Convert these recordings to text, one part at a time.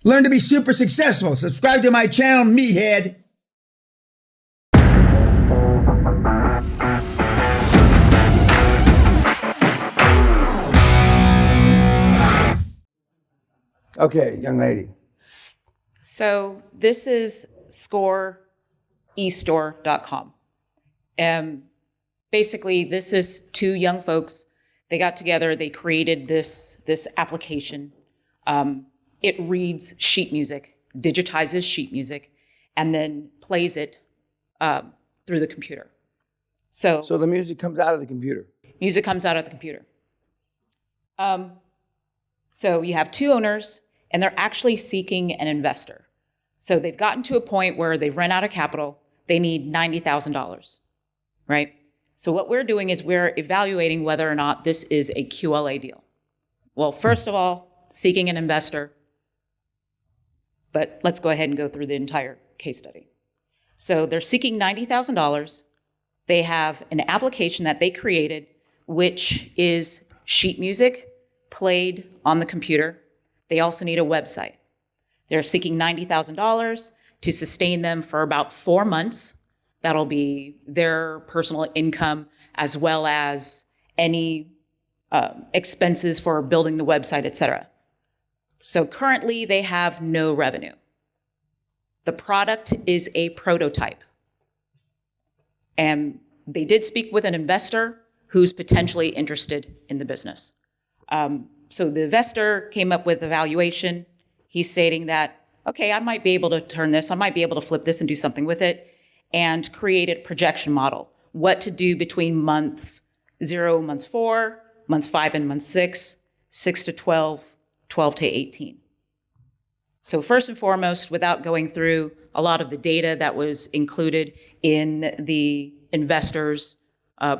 Learn to be super successful. Subscribe to my channel, Meathead. Okay, young lady. So this is scoreestore.com. Basically, this is two young folks. They got together, they created this application. It reads sheet music, digitizes sheet music, and then plays it through the computer. So the music comes out of the computer. Music comes out of the computer. So you have two owners, and they're actually seeking an investor. So they've gotten to a point where they've run out of capital. They need $90,000, right? So what we're doing is we're evaluating whether or not this is a QLA deal. Well, first of all, seeking an investor, but let's go ahead and go through the entire case study. So they're seeking $90,000. They have an application that they created, which is sheet music played on the computer. They also need a website. They're seeking $90,000 to sustain them for about 4 months. That'll be their personal income as well as any expenses for building the website, et cetera. So currently they have no revenue. The product is a prototype. And they did speak with an investor who's potentially interested in the business. So the investor came up with a valuation. He's stating that, okay, I might be able to turn this, I might be able to flip this and do something with it, and create a projection model. What to do between months 0, months 4, months 5 and months 6, 6 to 12, 12 to 18. So first and foremost, without going through a lot of the data that was included in the investor's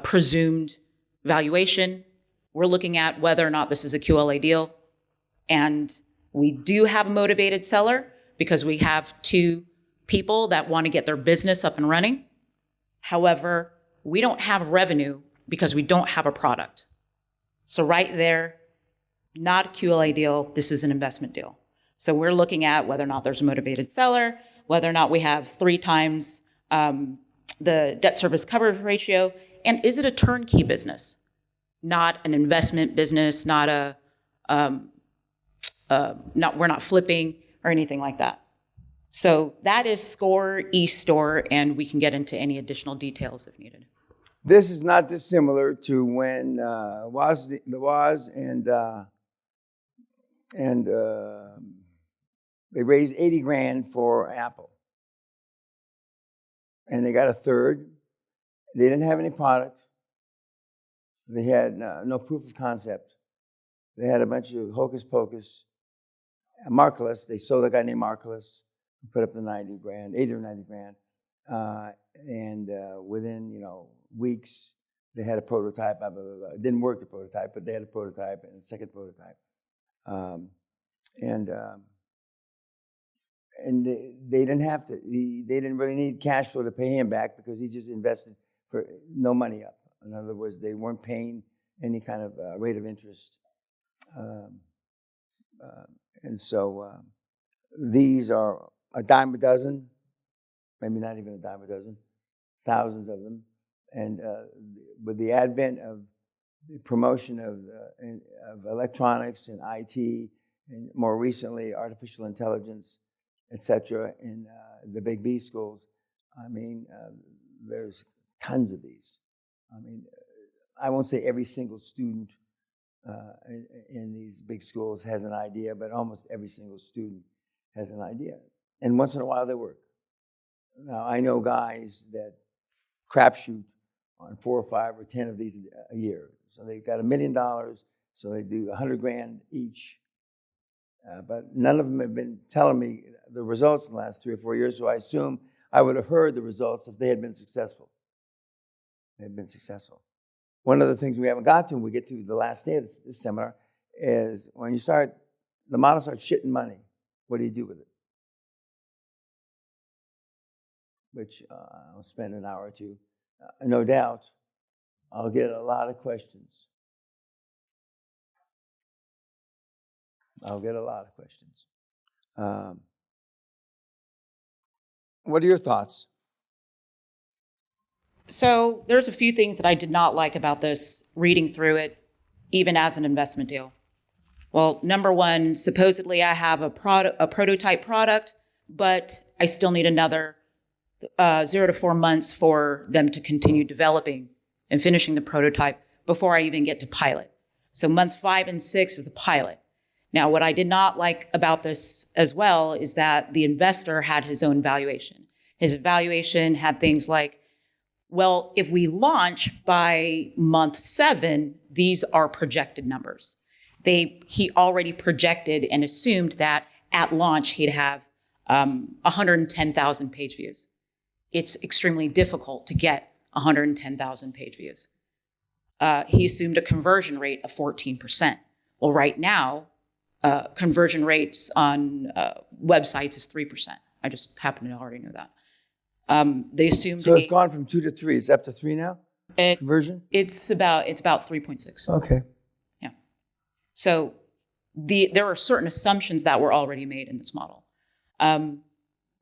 presumed valuation, we're looking at whether or not this is a QLA deal. And we do have a motivated seller because we have two people that want to get their business up and running. However, we don't have revenue because we don't have a product. So right there, not a QLA deal, this is an investment deal. So we're looking at whether or not there's a motivated seller, whether or not we have 3 times the debt service coverage ratio, and is it a turnkey business? Not an investment business, we're not flipping or anything like that. So that is Score eStore, and we can get into any additional details if needed. This is not dissimilar to when Woz and they raised 80 grand for Apple. And they got a third. They didn't have any product. They had no proof of concept. They had a bunch of hocus pocus. Marculus, they sold a guy named Marculus, who put up the 80 or 90 grand. And within, weeks, they had a prototype. Blah, blah, blah, blah. It didn't work, the prototype, but they had a prototype and a second prototype. And they didn't have to. They didn't really need cash flow to pay him back because he just invested for no money up. In other words, they weren't paying any kind of rate of interest. And so these are a dime a dozen, maybe not even a dime a dozen, thousands of them. And with the advent of the promotion of electronics and IT, and more recently artificial intelligence, etc., in the big B schools, there's tons of these. I won't say every single student in these big schools has an idea, but almost every single student has an idea. And once in a while they work. Now, I know guys that crapshoot on 4 or 5 or 10 of these a year. So they've got $1 million, so they do 100 grand each. But none of them have been telling me the results in the last 3 or 4 years, so I assume I would have heard the results if they had been successful. They've been successful. One of the things we haven't got to when we get to the last day of this seminar is when the model starts shitting money, what do you do with it? Which I'll spend an hour or two. No doubt, I'll get a lot of questions. What are your thoughts? So there's a few things that I did not like about this, reading through it, even as an investment deal. Well, number one, supposedly I have a prototype product, but I still need another 0 to 4 months for them to continue developing and finishing the prototype before I even get to pilot. So months 5 and 6 is the pilot. Now, what I did not like about this as well is that the investor had his own valuation. His valuation had things like, well, if we launch by month 7, these are projected numbers. He already projected and assumed that at launch he'd have 110,000 page views. It's extremely difficult to get 110,000 page views. He assumed a conversion rate of 14%. Well, right now, conversion rates on websites is 3%. I just happen to already know that. They assumed So it's gone from 2 to 3. It's up to 3 now? Conversion? It's about 3.6. Okay. Yeah. So there are certain assumptions that were already made in this model.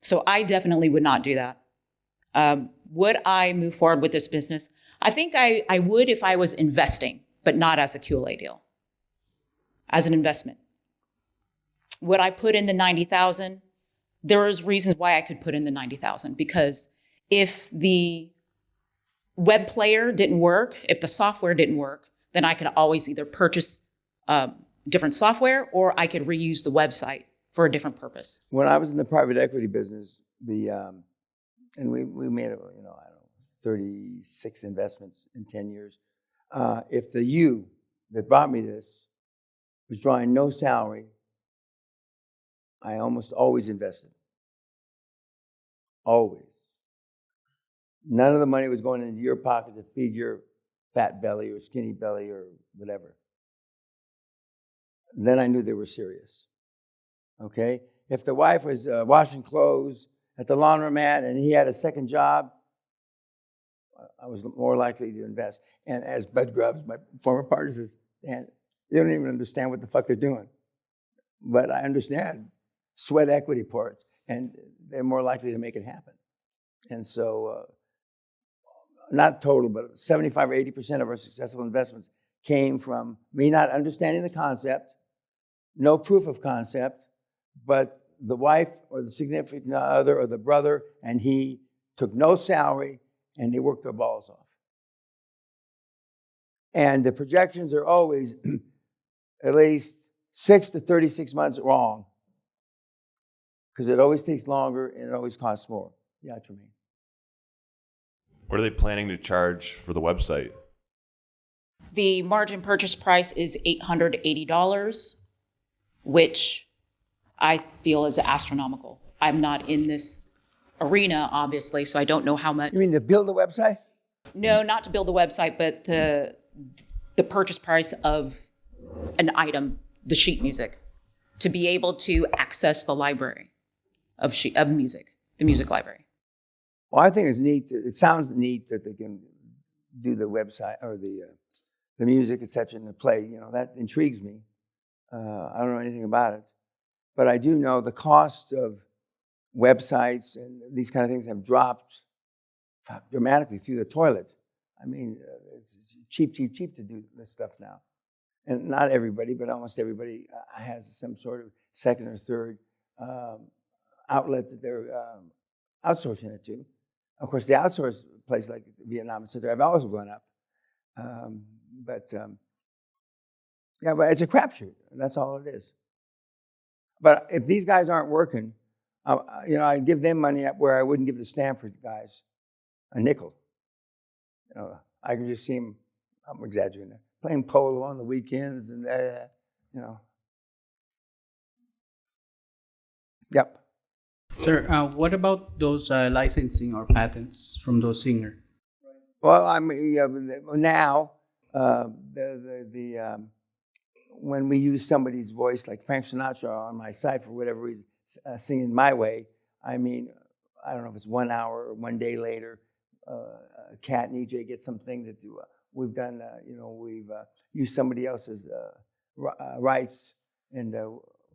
So I definitely would not do that. Would I move forward with this business? I think I would if I was investing, but not as a QLA deal, as an investment. Would I put in the 90,000? There is reasons why I could put in the 90,000, because if the web player didn't work, if the software didn't work, then I could always either purchase different software or I could reuse the website for a different purpose. When I was in the private equity business, and we made, I don't know, 36 investments in 10 years. If the you that brought me this was drawing no salary, I almost always invested. Always. None of the money was going into your pocket to feed your fat belly or skinny belly or whatever. Then I knew they were serious. Okay? If the wife was washing clothes at the laundromat and he had a second job, I was more likely to invest. And as Bud Grubbs, my former partner, says, Dan, they don't even understand what the fuck they're doing. But I understand sweat equity parts, and they're more likely to make it happen. And so, not total, but 75 or 80% of our successful investments came from me not understanding the concept, no proof of concept, but the wife or the significant other or the brother and he took no salary and they worked their balls off. And the projections are always at least 6 to 36 months wrong, because it always takes longer and it always costs more. Yeah, Tremaine. What are they planning to charge for the website? The margin purchase price is $880, which I feel is astronomical. I'm not in this arena, obviously, so I don't know how much. You mean to build a website? No, not to build the website, but the purchase price of an item, the sheet music, to be able to access the library of music, the music library. Well, I think it's neat. It sounds neat that they can do the website or the music, etc., and the play. You know, that intrigues me. I don't know anything about it, but I do know the cost of websites and these kind of things have dropped dramatically through the toilet. I mean, it's cheap to do this stuff now. And not everybody, but almost everybody has some sort of second or third outlet that they're outsourcing it to. Of course, the outsourced place like Vietnam, etc., have also gone up. But it's a crapshoot. That's all it is. But if these guys aren't working, I'd give them money where I wouldn't give the Stanford guys a nickel. You know, I can just see them, I'm exaggerating, playing polo on the weekends and, Yep. Sir, what about those licensing or patents from those singers? Well, I mean, now, when we use somebody's voice, like Frank Sinatra on my site for whatever reason, singing my way, I mean, I don't know if it's 1 hour or 1 day later, Cat and EJ get something to do. We've done, we've used somebody else's rights, and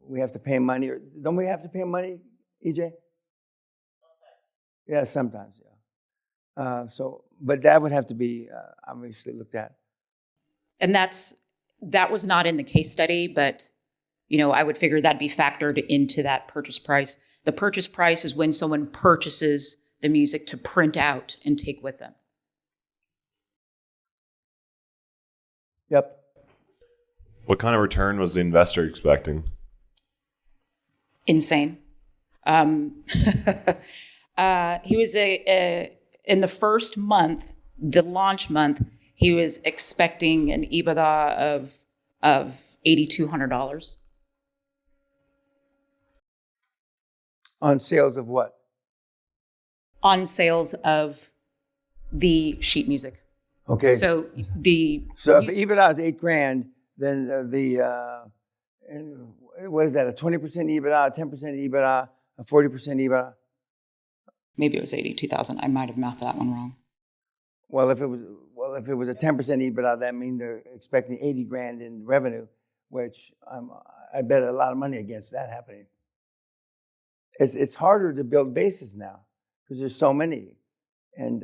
we have to pay money, or don't we have to pay money, EJ? Yeah, sometimes, yeah. But that would have to be obviously looked at. And that was not in the case study, but I would figure that'd be factored into that purchase price. The purchase price is when someone purchases the music to print out and take with them. Yep. What kind of return was the investor expecting? Insane. He was in the first month, the launch month, he was expecting an EBITDA of $8,200. On sales of what? On sales of the sheet music. Okay. So if EBITDA is $8,000, then what is that? A 20% EBITDA, a 10% EBITDA, a 40% EBITDA? Maybe it was 82,000. I might have mathed that one wrong. Well, if it was a 10% EBITDA, that means they're expecting $80,000 in revenue, which I bet a lot of money against that happening. It's harder to build bases now because there's so many. And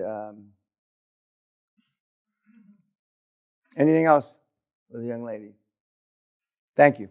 anything else for the young lady? Thank you.